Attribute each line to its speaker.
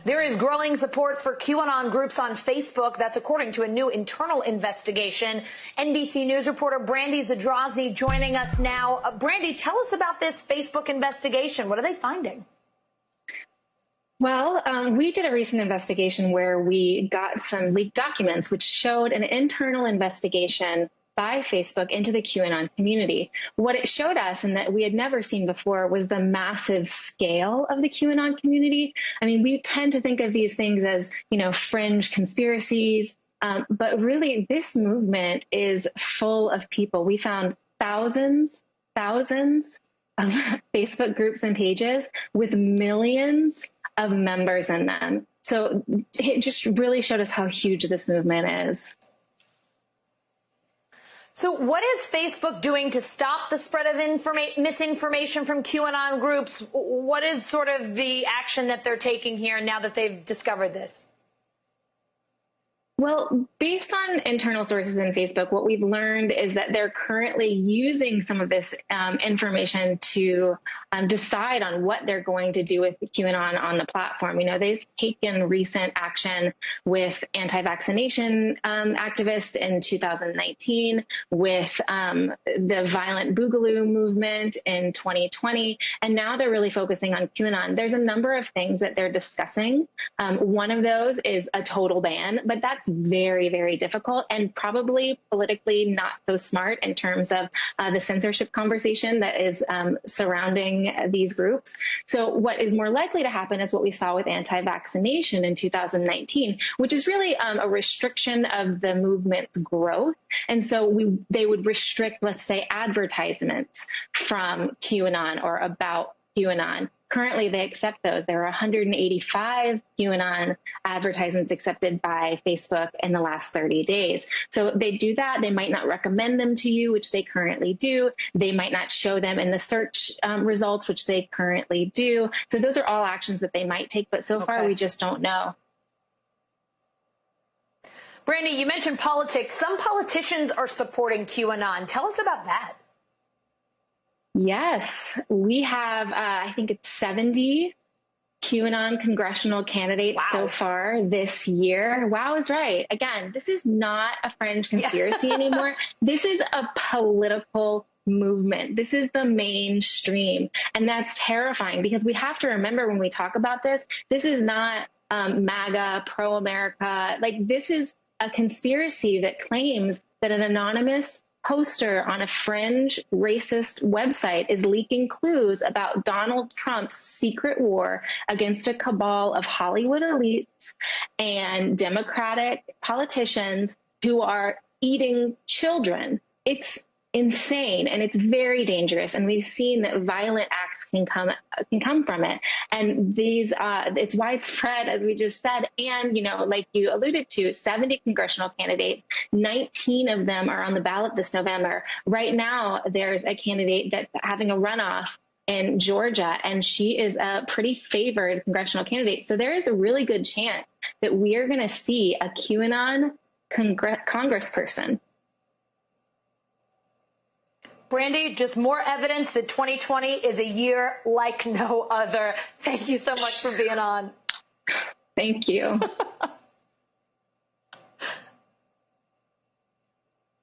Speaker 1: There is growing support for QAnon groups on Facebook. That's according to a new internal investigation. NBC News reporter Brandy Zadrozny joining us now. Brandy, tell us about this Facebook investigation. What are they finding?
Speaker 2: Well, we did a recent investigation where we got some leaked documents which showed an internal investigation by Facebook into the QAnon community. What it showed us, and that we had never seen before, was the massive scale of the QAnon community. I mean, we tend to think of these things as, fringe conspiracies, but really this movement is full of people. We found thousands of Facebook groups and pages with millions of members in them. So it just really showed us how huge this movement is.
Speaker 1: So what is Facebook doing to stop the spread of misinformation from QAnon groups? What is sort of the action that they're taking here now that they've discovered this?
Speaker 2: Well, based on internal sources in Facebook, what we've learned is that they're currently using some of this information to decide on what they're going to do with QAnon on the platform. They've taken recent action with anti-vaccination activists in 2019, with the violent Boogaloo movement in 2020, and now they're really focusing on QAnon. There's a number of things that they're discussing. One of those is a total ban, but that's very, very difficult and probably politically not so smart in terms of the censorship conversation that is surrounding these groups. So what is more likely to happen is what we saw with anti-vaccination in 2019, which is really a restriction of the movement's growth. And so they would restrict, let's say, advertisements from QAnon or about QAnon. Currently, they accept those. There are 185 QAnon advertisements accepted by Facebook in the last 30 days. So they do that. They might not recommend them to you, which they currently do. They might not show them in the search results, which they currently do. So those are all actions that they might take. But so far, we just don't know.
Speaker 1: Brandy, you mentioned politics. Some politicians are supporting QAnon. Tell us about that.
Speaker 2: Yes, we have, I think it's 70 QAnon congressional candidates so far this year. Wow is right. Again, this is not a fringe conspiracy anymore. This is a political movement. This is the mainstream. And that's terrifying because we have to remember when we talk about this, this is not MAGA, pro-America. This is a conspiracy that claims that an anonymous poster on a fringe racist website is leaking clues about Donald Trump's secret war against a cabal of Hollywood elites and Democratic politicians who are eating children. It's insane and it's very dangerous. And we've seen that violent acts can come from it. And these, it's widespread, as we just said. And, like you alluded to, 70 congressional candidates, 19 of them are on the ballot this November. Right now, there's a candidate that's having a runoff in Georgia, and she is a pretty favored congressional candidate. So there is a really good chance that we are going to see a QAnon congressperson.
Speaker 1: Brandy, just more evidence that 2020 is a year like no other. Thank you so much for being on.
Speaker 2: Thank you.